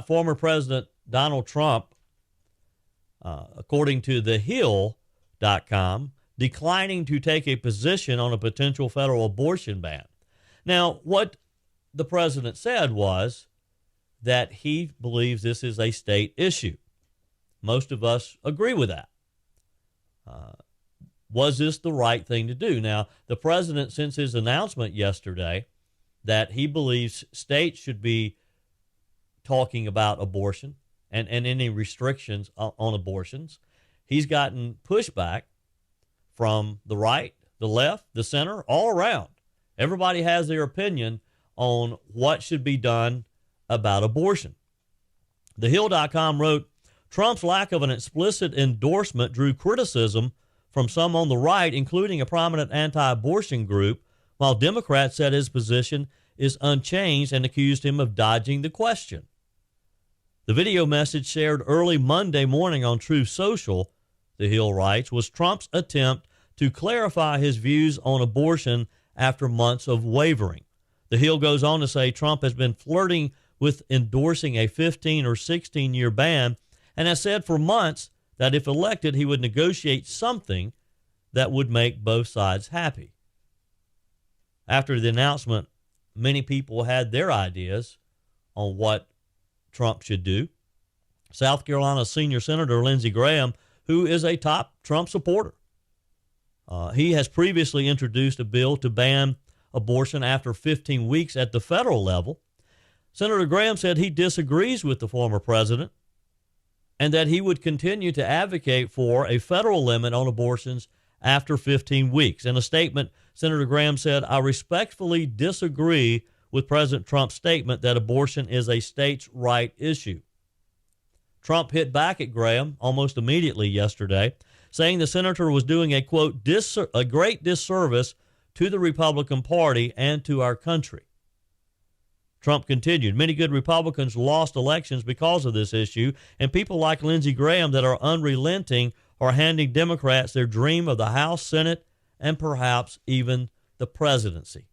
former President Donald Trump, according to thehill.com, declining to take a position on a potential federal abortion ban. Now, what the president said was that he believes this is a state issue. Most of us agree with that. Was this the right thing to do? Now, the president, since his announcement yesterday that he believes states should be talking about abortion and any restrictions on abortions, he's gotten pushback from the right, the left, the center, all around. Everybody has their opinion on what should be done about abortion. TheHill.com wrote, Trump's lack of an explicit endorsement drew criticism from some on the right, including a prominent anti-abortion group, while Democrats said his position is unchanged and accused him of dodging the question. The video message shared early Monday morning on Truth Social, The Hill writes, was Trump's attempt to clarify his views on abortion after months of wavering. The Hill goes on to say Trump has been flirting with endorsing a 15 or 16-year ban and has said for months that if elected, he would negotiate something that would make both sides happy. After the announcement, many people had their ideas on what Trump should do. South Carolina Senior Senator Lindsey Graham, who is a top Trump supporter, he has previously introduced a bill to ban abortion after 15 weeks at the federal level. Senator Graham said he disagrees with the former president and that he would continue to advocate for a federal limit on abortions after 15 weeks. In a statement, Senator Graham said, I respectfully disagree with President Trump's statement that abortion is a states' right issue. Trump hit back at Graham almost immediately yesterday, saying the senator was doing a, quote, a great disservice to the Republican Party and to our country. Trump continued, many good Republicans lost elections because of this issue, and people like Lindsey Graham that are unrelenting are handing Democrats their dream of the House, Senate, and perhaps even the presidency.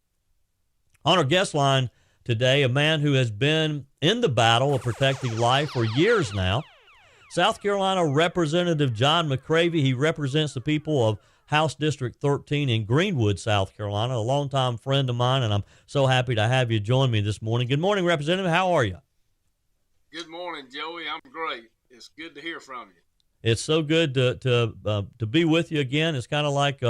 On our guest line today, a man who has been in the battle of protecting life for years now, South Carolina Representative John McCravy. He represents the people of House District 13 in Greenwood, South Carolina, a longtime friend of mine, and I'm so happy to have you join me this morning. Good morning, Representative. How are you? Good morning, Joey. I'm great. It's good to hear from you. It's so good to be with you again. It's kind of like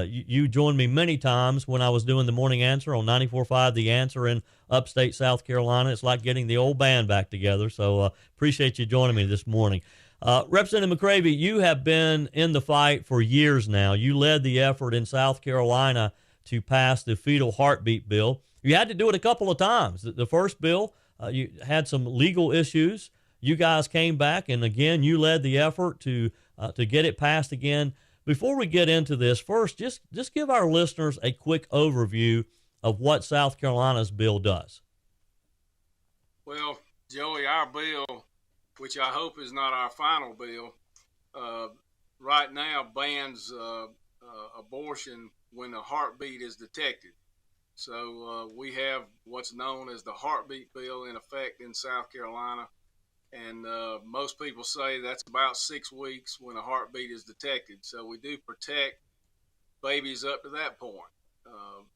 you joined me many times when I was doing the morning answer on 94.5 The Answer in upstate South Carolina. It's like getting the old band back together. So appreciate you joining me this morning. Representative McCravy, you have been in the fight for years now. You led the effort in South Carolina to pass the fetal heartbeat bill. You had to do it a couple of times. The first bill, you had some legal issues. You guys came back, and again, you led the effort to get it passed again. Before we get into this, first, just give our listeners a quick overview of what South Carolina's bill does. Well, Joey, our bill, which I hope is not our final bill, right now bans abortion when a heartbeat is detected. So we have what's known as the heartbeat bill in effect in South Carolina. And most people say that's about 6 weeks when a heartbeat is detected. So we do protect babies up to that point.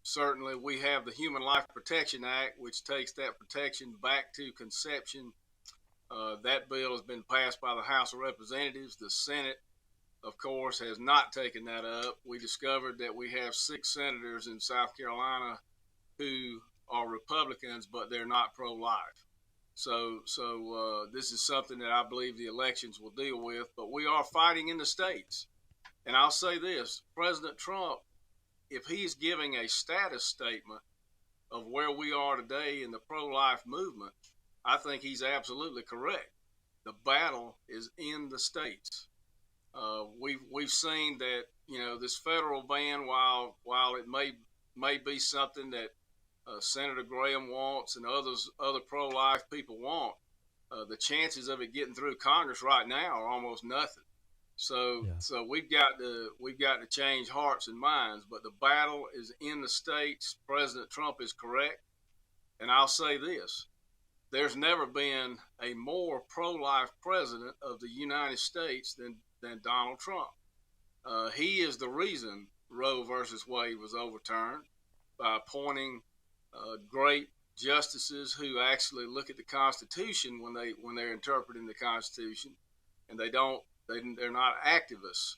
Certainly, we have the Human Life Protection Act, which takes that protection back to conception. That bill has been passed by the House of Representatives. The Senate, of course, has not taken that up. We discovered that we have 6 senators in South Carolina who are Republicans, but they're not pro-life. So this is something that I believe the elections will deal with, but we are fighting in the states. And I'll say this, President Trump, if he's giving a status statement of where we are today in the pro-life movement, I think he's absolutely correct. The battle is in the states. We've seen that, this federal ban, while it may be something that Senator Graham wants and other pro-life people want, the chances of it getting through Congress right now are almost nothing. So we've got to change hearts and minds. But the battle is in the states. President Trump is correct, and I'll say this: there's never been a more pro-life president of the United States than Donald Trump. He is the reason Roe versus Wade was overturned by appointing great justices who actually look at the Constitution when they're interpreting the Constitution, and they're not activists.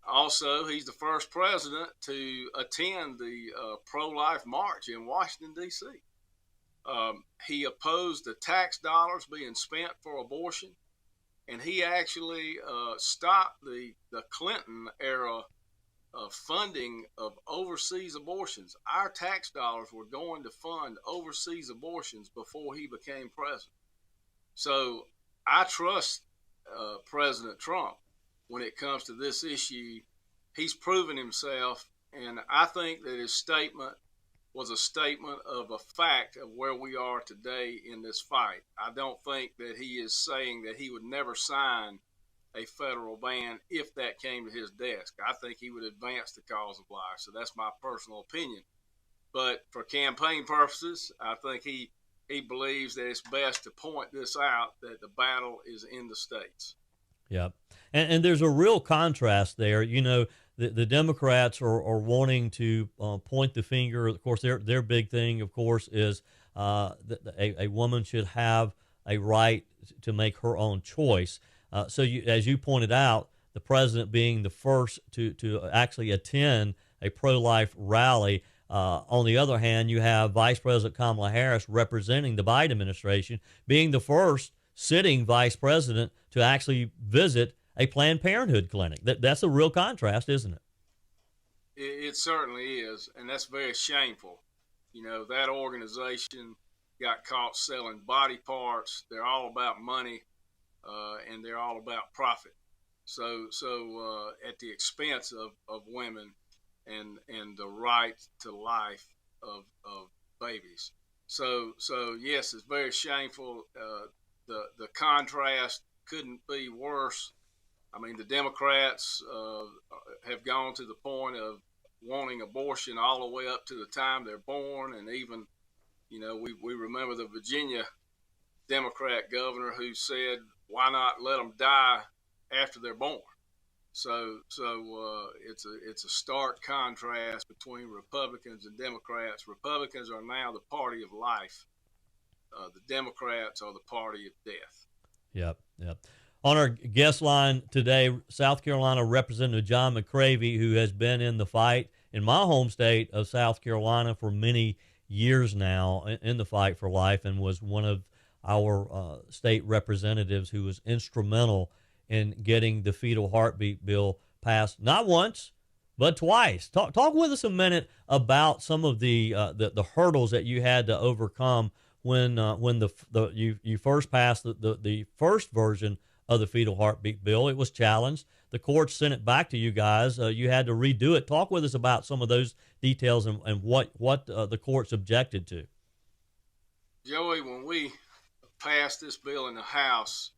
Also, he's the first president to attend the pro-life march in Washington, D.C. He opposed the tax dollars being spent for abortion, and he actually stopped the Clinton era funding of overseas abortions. Our tax dollars were going to fund overseas abortions before he became president. So I trust President Trump when it comes to this issue. He's proven himself, and I think that his statement was a statement of a fact of where we are today in this fight. I don't think that he is saying that he would never sign a federal ban if that came to his desk. I think he would advance the cause of life. So that's my personal opinion. But for campaign purposes, I think he believes that it's best to point this out, that the battle is in the states. Yeah. And there's a real contrast there. You know, the Democrats are wanting to point the finger. Of course, their big thing, of course, is that a woman should have a right to make her own choice. So as you pointed out, the president being the first to actually attend a pro-life rally. On the other hand, you have Vice President Kamala Harris representing the Biden administration, being the first sitting vice president to actually visit a Planned Parenthood clinic. That's a real contrast, isn't it? It certainly is, and that's very shameful. You know, that organization got caught selling body parts. They're all about money, and they're all about profit. So at the expense of women and the right to life of babies. So yes, it's very shameful. The contrast couldn't be worse. I mean, the Democrats have gone to the point of wanting abortion all the way up to the time they're born, and even, you know, we remember the Virginia Democrat governor who said, "Why not let them die after they're born?" So it's a stark contrast between Republicans and Democrats. Republicans are now the party of life. The Democrats are the party of death. Yep. On our guest line today, South Carolina Representative John McCravy, who has been in the fight in my home state of South Carolina for many years now in the fight for life, and was one of our state representatives who was instrumental in getting the fetal heartbeat bill passed, not once, but twice. Talk with us a minute about some of the hurdles that you had to overcome when you first passed the first version of the fetal heartbeat bill. It was challenged. The courts sent it back to you guys. You had to redo it. Talk with us about some of those details and what the courts objected to. Joey, when we passed this bill in the House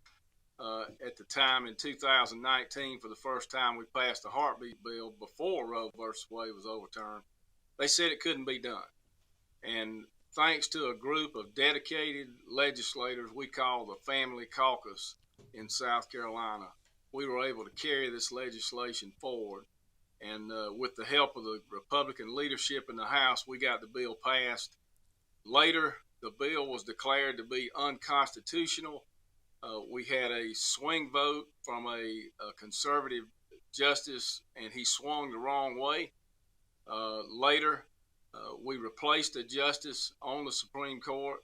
at the time in 2019, for the first time we passed a heartbeat bill before Roe versus Wade was overturned, they said it couldn't be done. And thanks to a group of dedicated legislators we call the Family Caucus in South Carolina, we were able to carry this legislation forward. And with the help of the Republican leadership in the House, we got the bill passed. Later, the bill was declared to be unconstitutional. We had a swing vote from a conservative justice, and he swung the wrong way. Later, we replaced a justice on the Supreme Court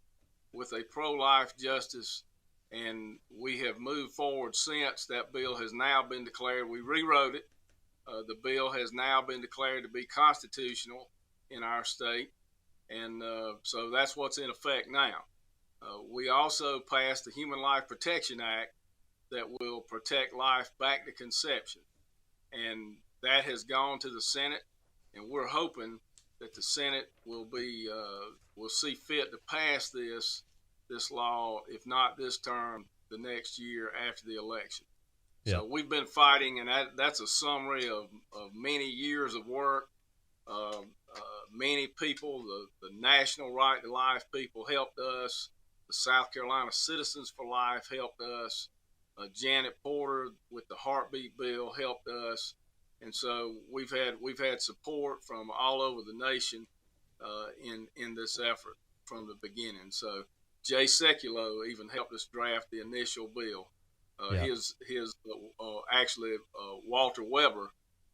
with a pro-life justice, and we have moved forward since. That bill has now been declared. We rewrote it. The bill has now been declared to be constitutional in our state, and so that's what's in effect now. We also passed the Human Life Protection Act that will protect life back to conception, and that has gone to the Senate, and we're hoping that the Senate will see fit to pass this law, if not this term, the next year after the election. Yeah. So we've been fighting, and that's a summary of many years of work. Many people, the National Right to Life people helped us. the South Carolina Citizens for Life helped us. Janet Porter with the heartbeat bill helped us, and so we've had support from all over the nation in this effort from the beginning. So Jay Sekulow even helped us draft the initial bill. Yeah. Actually Walter Weber,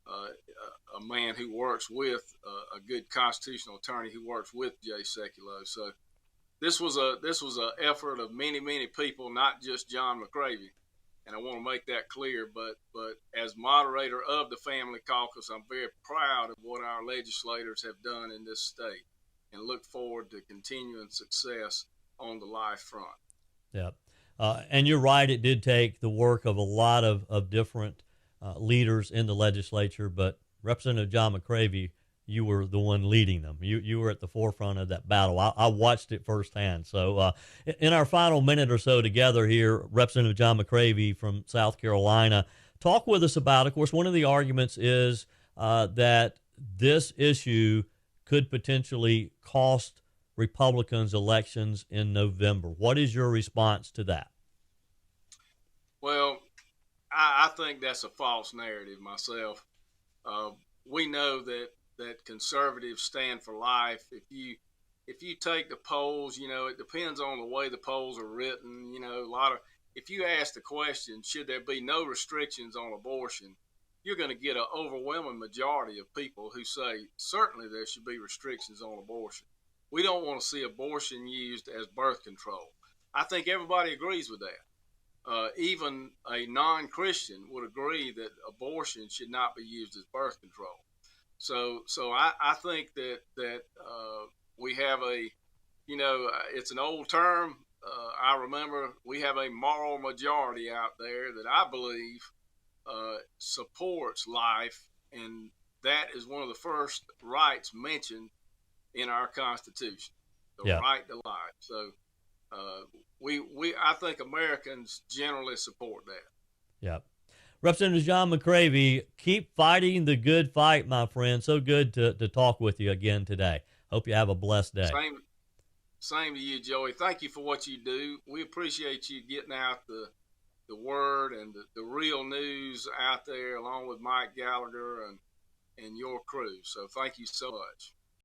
a man who works with a good constitutional attorney who works with Jay Sekulow. So this was an effort of many people, not just John McCravy. And I want to make that clear, but as moderator of the Family Caucus, I'm very proud of what our legislators have done in this state and look forward to continuing success on the life front. Yeah. And you're right, it did take the work of a lot of different leaders in the legislature, but Representative John McCravy, you were the one leading them. You were at the forefront of that battle. I watched it firsthand. So in our final minute or so together here, Representative John McCravy from South Carolina, talk with us about, of course, one of the arguments is that this issue could potentially cost Republicans elections in November. What is your response to that? Well, I think that's a false narrative myself. We know that conservatives stand for life. If you take the polls, it depends on the way the polls are written. If you ask the question, should there be no restrictions on abortion, you're going to get an overwhelming majority of people who say certainly there should be restrictions on abortion. We don't want to see abortion used as birth control. I think everybody agrees with that. Even a non-Christian would agree that abortion should not be used as birth control. So I think that we have it's an old term. I remember we have a moral majority out there that I believe supports life, and that is one of the first rights mentioned in our Constitution, the right to life. So I think Americans generally support that. Yeah. Representative John McCravy, keep fighting the good fight, my friend. So good to talk with you again today. Hope you have a blessed day. Same to you, Joey. Thank you for what you do. We appreciate you getting out the word and the real news out there, along with Mike Gallagher and your crew. So thank you so much.